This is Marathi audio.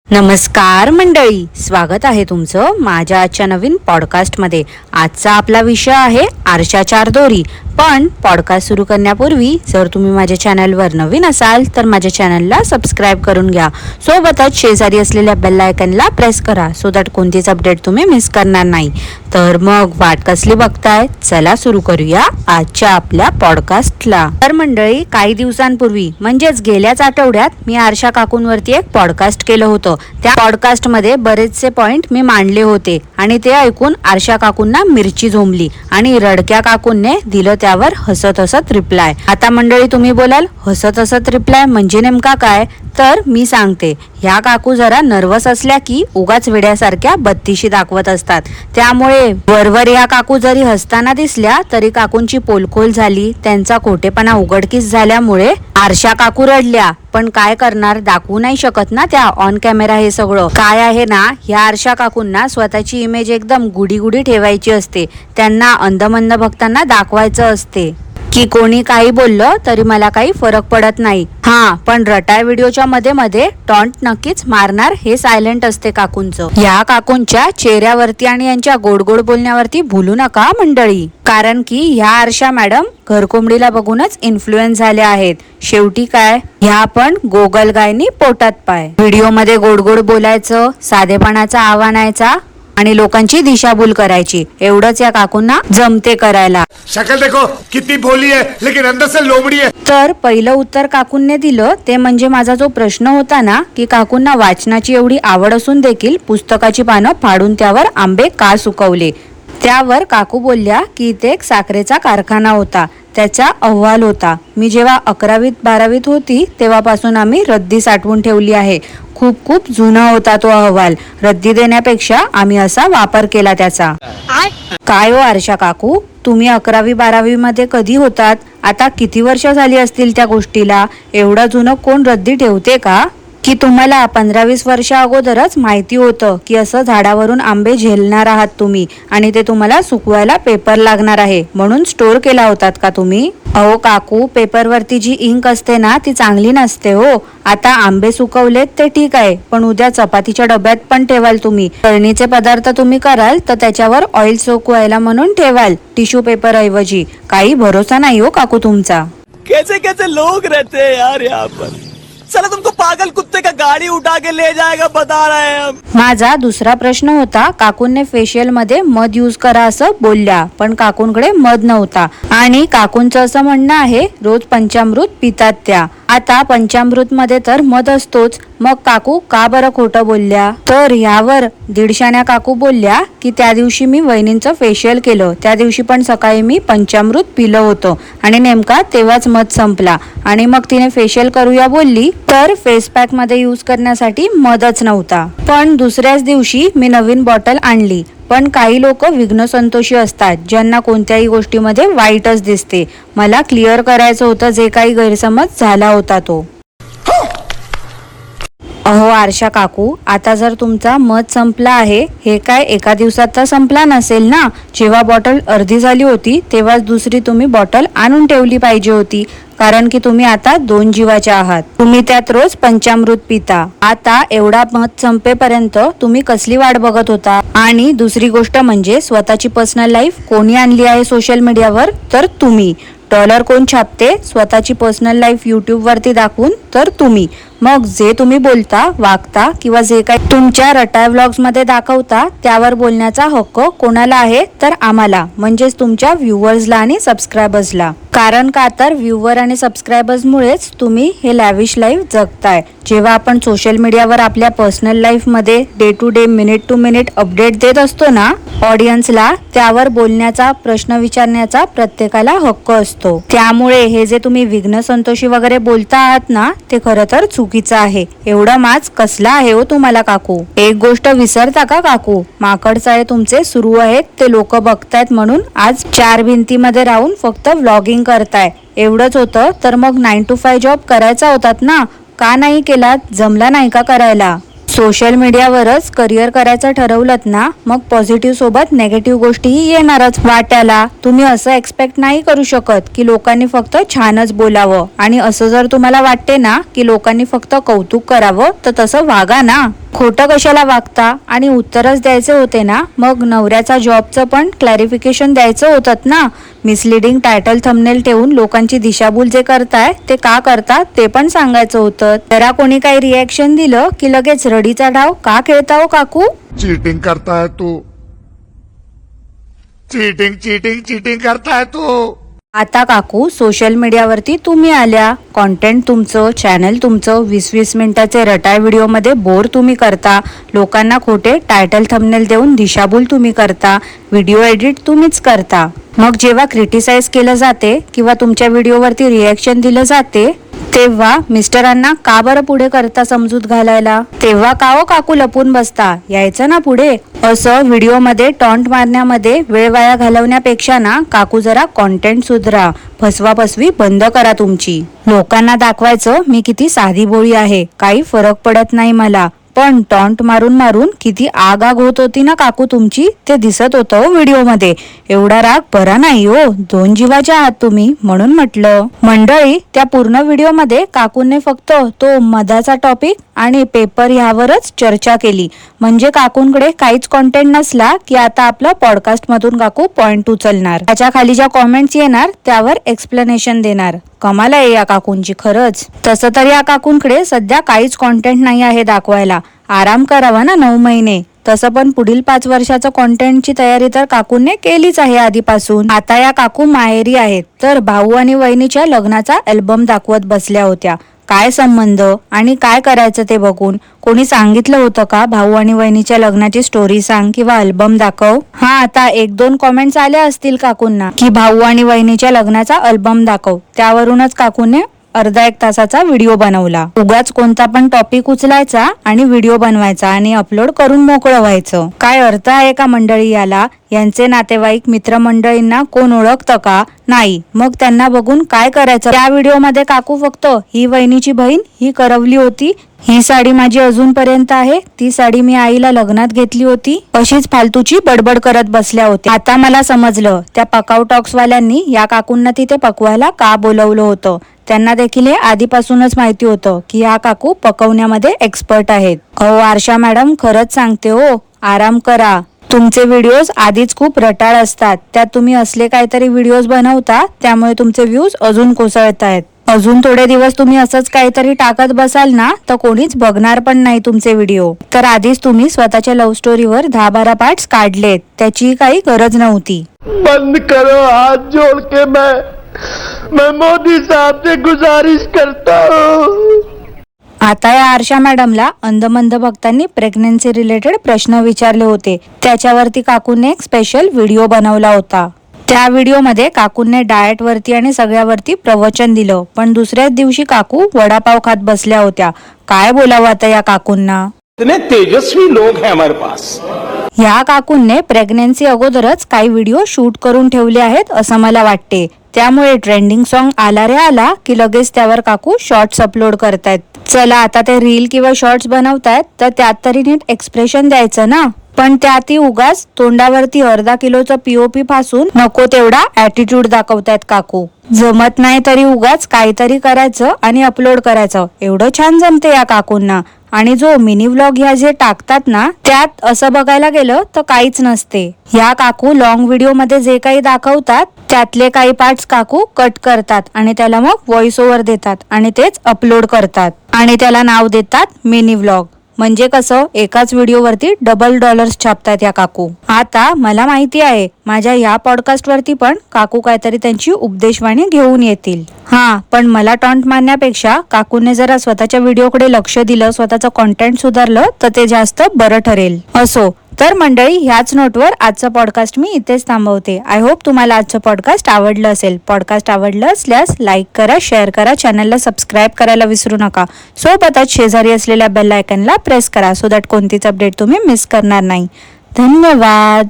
नमस्कार मंडळी, स्वागत आहे तुमचं माझ्या आजच्या नवीन पॉडकास्टमध्ये। आजचा आपला विषय आहे आरशाचार दोरी। पण पॉडकास्ट सुरू करण्यापूर्वी जर तुम्ही माझ्या चॅनलवर नवीन असाल तर माझ्या चॅनलला सबस्क्राईब करून घ्या, सोबतच शेजारी असलेल्या बेल आयकॉनला प्रेस करा सो दॅट कोणतीच अपडेट तुम्ही मिस करणार नाही। तर मग वाट कसली बघताय, चला सुरू करूया आजच्या आपल्या पॉडकास्टला। तर मंडळी, काही दिवसांपूर्वी म्हणजेच गेल्याच आठवड्यात मी आरशा काकूंवरती एक पॉडकास्ट केलं होतं। त्या पॉडकास्ट मध्ये बरेचसे पॉइंट मी मांडले होते आणि ते ऐकून आरशा काकूंना मिरची झोंबली आणि रडक्या काकूंनी दिलं त्यावर हसत हसत रिप्लाय। आता मंडळी तुम्ही बोलाल, हसत हसत रिप्लाय म्हणजे नेमका काय? तर मी सांगते। ह्या काकू जरा नर्वस असल्या की उगाच वेड्यासारख्या बत्तीशी दाखवत असतात, त्यामुळे वरवर ह्या काकू जरी हसताना दिसल्या तरी काकूंची पोलखोल झाली, त्यांचा खोटेपणा उघडकीस झाल्यामुळे आरशा काकू रडल्या। पण काय करणार, दाखवू नाही शकत ना त्या ऑन कॅमेरा। हे सगळं काय आहे ना, ह्या आरशा काकूंना स्वतःची इमेज एकदम गुडी गुडी ठेवायची असते, त्यांना अंधमंद भक्तांना दाखवायचं असते की कोणी काही बोललं तरी मला काही फरक पडत नाही। पण रटाळ व्हिडिओच्या मध्ये मध्ये टॉन्ट नक्कीच मारणार हे सायलेंट असते काकूंचं। या काकूंच्या चेहऱ्यावरती आणि यांच्या गोड गोड बोलण्यावरती भूलू नका मंडळी, कारण की ह्या आरशा मॅडम घरकोंबडीला बघूनच इन्फ्लुएन्स झाल्या आहेत। शेवटी काय, ह्या पण गोगल गायनी पोटात पाय। व्हिडिओ मध्ये गोड गोड बोलायचं, साधेपणाचा आव्हानायचा आणि लोकांची दिशाभूल करायची, एवढंच या काकूंना जमते करायला। शक्ल देखो कितनी भोली है लेकिन अंदर से लोमड़ी है। तर पहिलं उत्तर काकूंनी दिलं ते म्हणजे माझा जो प्रश्न होता ना की काकूंना वाचनाची एवढी आवड असून देखील पुस्तकाची पानं फाडून त्यावर आंबे का सुकवले। त्यावर काकू बोलल्या की इथे एक साखरेचा कारखाना होता, त्याचा अहवाल होता। मी जेव्हा 11वीत 12वीत होती तेव्हापासून आम्ही रद्दी साठवून ठेवली आहे। खूप खूप जुना होता तो अहवाल, रद्दी देण्यापेक्षा आम्ही असा वापर केला त्याचा। काय हो आरशा काकू, तुम्ही 11वी 12वी मध्ये कधी होतात? आता किती वर्ष झाली असतील त्या गोष्टीला? एवढं जुनं कोण रद्दी ठेवते का? की तुम्हाला 15-20 वर्षा अगोदरच माहिती होतं की असं झाडावरून आंबे झेलणार आहात तुम्ही आणि ते तुम्हाला सुकवायला पेपर लागणार आहे म्हणून स्टोर केला होतात का तुम्ही? अहो काकू, पेपरवरती जी इंक असते ना ती चांगली नसते हो। आता आंबे सुकवलेत ते ठीक आहे, पण उद्या चपातीच्या डब्यात पण ठेवाल तुम्ही, तळणीचे पदार्थ तुम्ही कराल तर त्याच्यावर ऑइल सोक व्हायला म्हणून ठेवाल टिश्यू पेपर ऐवजी। काही भरोसा नाही हो काकू तुमचा। कैसे कैसे लोग रहते हैं यार यहाँ पर। चलो तुमको पागल कुत्ते का गाड़ी उठा के ले जाएगा बता रहे हैं हम। माझा दुसरा प्रश्न होता, काकूंने फेशियल मध्ये मध यूज करा असं बोलल्या, पण काकूंकडे मध नव्हता आणि काकूंचं असं म्हणणं आहे रोज पंचामृत पितात त्या। आता पंचामृत मध्ये तर मध असतोच, मग काकू का बरं खोटं बोलल्या? तर यावर दीडशाण्या काकू बोलल्या की त्या दिवशी मी वहिनींचं फेशियल केलं, त्या दिवशी पण सकाळी मी पंचामृत पिलं होतं आणि नेमका तेव्हाच मध संपला आणि मग तिने फेशियल करूया बोलली तर फेस पॅक मध्ये यूज करण्यासाठी मधच नव्हता। पण दुसऱ्याच दिवशी मी नवीन बॉटल आणली। पण काही लोक विघ्न संतोषी असतात, ज्यांना कोणत्याही गोष्टीमध्ये वाईटच दिसते। मला क्लिअर करायचं होतं जे काही गैरसमज झाला होता तो। अहो आरशा काकू, आता जर तुमचा मध संपला आहे, हे काय एका दिवसात तर संपला नसेल ना? जेव्हा बॉटल अर्धी झाली होती तेव्हाच दुसरी तुम्ही बॉटल आणून ठेवली पाहिजे होती, कारण की तुम्ही आता 2 जीवाच्या आहात। तुम्ही त्यात रोज पंचामृत पिता, आता एवढा मध संपेपर्यंत तुम्ही कसली वाट बघत होता? आणि दुसरी गोष्ट म्हणजे स्वतःची पर्सनल लाईफ कोणी आणली आहे सोशल मीडियावर? तर तुम्ही। डॉलर कोण छापते स्वतःची पर्सनल लाईफ युट्यूब वरती दाखवून? तर तुम्ही। मग जे तुम्ही बोलता, वागता किंवा जे काही तुमच्या रटाळ व्लॉग्स मध्ये दाखवता त्यावर बोलण्याचा हक्क कोणाला आहे? तर आम्हाला, म्हणजेच तुमच्या व्ह्युअर्सला आणि सबस्क्रायबर्सला। कारण का तर व्ह्युअर आणि सबस्क्रायबर्स मुळेच तुम्ही हे लॅविश लाईफ जगताय। जेव्हा आपण सोशल मीडियावर आपल्या पर्सनल लाईफ मध्ये day to day, minute to minute update देत असतो ना ऑडियन्सला, त्यावर बोलण्याचा, प्रश्न विचारण्याचा प्रत्येकाला हक्क असतो। त्यामुळे हे जे तुम्ही विघ्न संतोषी वगैरे बोलता आहात ना ते खरं तर चुकीचं आहे। एवढा माज कसला आहे हो तुम्हाला काकू? एक गोष्ट विसरता का काकू? माकड चाळे तुमचे सुरू आहेत, ते लोक बघतायत म्हणून आज 4 भिंतीमध्ये राहून फक्त व्लॉगिंग करताय। एवढंच होतं तर मग 9 to 5 जॉब करायचा होतात ना, का नाही केलात? जमला नाही का करायला? सोशल मीडियावरच करिअर करायचं ठरवलंत ना, मग पॉझिटिव्ह सोबत नेगेटिव्ह गोष्टीही येणारच वाट्याला। तुम्ही असं एक्सपेक्ट नाही करू शकत की लोकांनी फक्त छानच बोलावं, आणि असं जर तुम्हाला वाटते ना की लोकांनी फक्त कौतुक करावं तर तसं वागा ना। खोटं कशाला वागता आणि उत्तरच द्यायचे होते ना, मग नवऱ्याचा जॉबचं पण क्लॅरिफिकेशन द्यायचं होतं ना. मिसलिडिंग टायटल थंबनेल ठेवून लोकांची दिशाभूल जे करताय ते का करतात ते पण सांगायचं होतं. जरा कोणी काही रिॲक्शन दिलं की लगेच रडीचा डाव का खेळता हो काकू? चीटिंग करता है तू, चीटिंग चीटिंग चीटिंग करता है तू. आता काकू सोशल मीडियावरती तुम्ही आल्या, कॉन्टेंट तुमचं, चॅनल तुमचं, 20-20 मिनिटाचे रटाळ व्हिडिओमध्ये बोर तुम्ही करता, लोकांना खोटे टायटल थंबनेल देऊन दिशाभूल तुम्ही करता, व्हिडिओ एडिट तुम्हीच करता. मग जेव्हा क्रिटिसाइज केलं जाते किंवा तुमच्या व्हिडिओवरती रिॲक्शन दिलं जाते तेव्हा मिस्टरांना का बरं पुढे करता समजूत घालायला? तेव्हा का हो काकू लपून बसता, यायचं ना पुढे. असं व्हिडिओमध्ये टॉन्ट मारण्यामध्ये वेळ वाया घालवण्यापेक्षा ना काकू जरा कॉन्टेंट सुधरा, फसवाफसवी बंद करा तुमची. लोकांना दाखवायचं मी किती साधी भोळी आहे, काही फरक पडत नाही मला. पण टॉन्ट मारून मारून किती आग होत होती ना काकू तुमची, ते दिसत होतं हो व्हिडिओमध्ये. एवढा राग बरा नाही हो, 2 जीवाचे आहात तुम्ही, म्हणून म्हटलं. मंडळी, त्या पूर्ण व्हिडिओमध्ये काकूंनी फक्त तो मधाचा टॉपिक आणि पेपर ह्यावरच चर्चा केली. म्हणजे काकूंकडे काहीच कॉन्टेंट नसला की आता आपलं पॉडकास्ट मधून काकू पॉइंट उचलणार, त्याच्या खाली ज्या कॉमेंट्स येणार त्यावर एक्सप्लेनेशन देणार. कमाल आहे या काकूंची खरंच. तसं तर या काकूंकडे सध्या काहीच कॉन्टेंट नाही आहे दाखवायला. आराम करावा ना 9 महिने. तसं पण पुढील 5 वर्षाचं कॉन्टेंटची तयारी तर काकूंनी केलीच आहे आधीपासून. आता या काकू माहेरी आहेत तर भाऊ आणि वहिनीच्या लग्नाचा अल्बम दाखवत बसल्या होत्या. काय संबंध आणि काय करायचं ते बघून कोणी सांगितलं होतं का भाऊ आणि वहिनीच्या लग्नाची स्टोरी सांग किंवा अल्बम दाखव? हा, आता 1-2 कॉमेंट्स आल्या असतील काकूंना की भाऊ आणि वहिनीच्या लग्नाचा अल्बम दाखव. त्यावरूनच काकूने अर्धा 1 तासाचा व्हिडिओ बनवला. उगाच कोणता पण टॉपिक उचलायचा आणि व्हिडिओ बनवायचा आणि अपलोड करून मोकळं व्हायचं. काय अर्थ आहे का मंडळी याला? यांचे नातेवाईक मित्रमंडळींना कोण ओळखतं का? नाही. मग त्यांना बघून काय करायचं? त्या व्हिडिओमध्ये काकू फक्त ही वहिनीची बहीण, ही करवली होती, ही साडी माझी अजूनपर्यंत आहे, ती साडी मी आईला लग्नात घेतली होती, अशीच फालतूची बडबड करत बसल्या होत्या. आता मला समजलं त्या पकाव टॉक्स वाल्यांनी या काकूंना तिथे पकवायला का बोलवलं होतं. त्यांना देखील हे आधीपासूनच माहिती होतं की या काकू पकवण्यामध्ये एक्सपर्ट आहेत. अहो आरशा मॅडम, खरंच सांगते हो, आराम करा. तुमचे व्हिडिओज आधीच खूप रटाळ असतात, त्यात तुम्ही असले काहीतरी व्हिडिओज बनवता, त्यामुळे तुमचे व्ह्यूज अजून कोसळत आहेत. अजून थोडे दिवस तुम्ही असंच काहीतरी टाकत बसाल ना तर कोणीच बघणार पण नाही तुमचे व्हिडिओ. तर आधीच तुम्ही स्वतःच्या लव्ह स्टोरीवर 10-12 पार्ट्स काढलेत, त्याची काही गरज नव्हती. बंद करो, हाथ जोड़ के मैं मोदी साहब से गुजारिश करता हूँ. आता या आरशा मॅडमला अंधमंद भक्तांनी प्रेग्नन्सी रिलेटेड प्रश्न विचारले होते, त्याच्यावरती काकूने एक स्पेशल व्हिडिओ बनवला होता. त्या व्हिडिओमध्ये काकूंनी डाएट वरती आणि सगळ्यावरती प्रवचन दिलं, पण दुसऱ्याच दिवशी काकू वडापाव खात बसल्या होत्या. काय बोलावं आता या काकूंना? इतने तेजस्वी लोग हैं हमारे पास. ह्या काकूंनी प्रेग्नन्सी अगोदरच काही व्हिडिओ शूट करून ठेवले आहेत असं मला वाटते. त्यामुळे ट्रेंडिंग सॉन्ग आला रे आला की लगेच त्यावर काकू शॉर्ट्स अपलोड करतायत. चला, आता ते रील किंवा शॉर्ट्स बनवतायत तर त्यात तरी नीट एक्सप्रेशन द्यायचं ना. पण त्यातही उगाच तोंडावरती अर्धा किलोचं पीओपी फासून नको तेवढा ऍटिट्यूड दाखवतायत काकू. जमत नाही तरी उगाच काहीतरी करायचं आणि अपलोड करायचं, एवढं छान जमते या काकूंना. आणि जो मिनी व्लॉग ह्या जे टाकतात ना त्यात असं बघायला गेलं तर काहीच नसते. ह्या काकू लॉंग व्हिडिओ मध्ये जे काही दाखवतात त्यातले काही पार्ट्स काकू कट करतात आणि त्याला मग व्हॉइस ओव्हर देतात आणि तेच अपलोड करतात आणि त्याला नाव देतात मिनी व्लॉग. म्हणजे कसं, एकाच व्हिडिओवरती डबल डॉलर्स छापतात या काकू. आता मला माहिती आहे माझ्या या पॉडकास्ट वरती पण काकू काहीतरी त्यांची उपदेशवाणी घेऊन येतील. हा, पण मला टॉन्ट मारण्यापेक्षा काकूने जरा स्वतःच्या व्हिडिओकडे लक्ष दिलं, स्वतःचं कॉन्टेंट सुधारलं तर ते जास्त बरं ठरेल. असो तर मंडळी, ह्याच नोटवर आजचं पॉडकास्ट मी इथेच थांबवते. आय होप तुम्हाला आजचं पॉडकास्ट आवडलं असेल. पॉडकास्ट आवडलं असल्यास लाईक करा, शेअर करा, चॅनलला सबस्क्राईब करायला विसरू नका. सोबतच शेजारी असलेल्या बेल आयकनला प्रेस करा सो दॅट कोणतीच अपडेट तुम्ही मिस करणार नाही. धन्यवाद.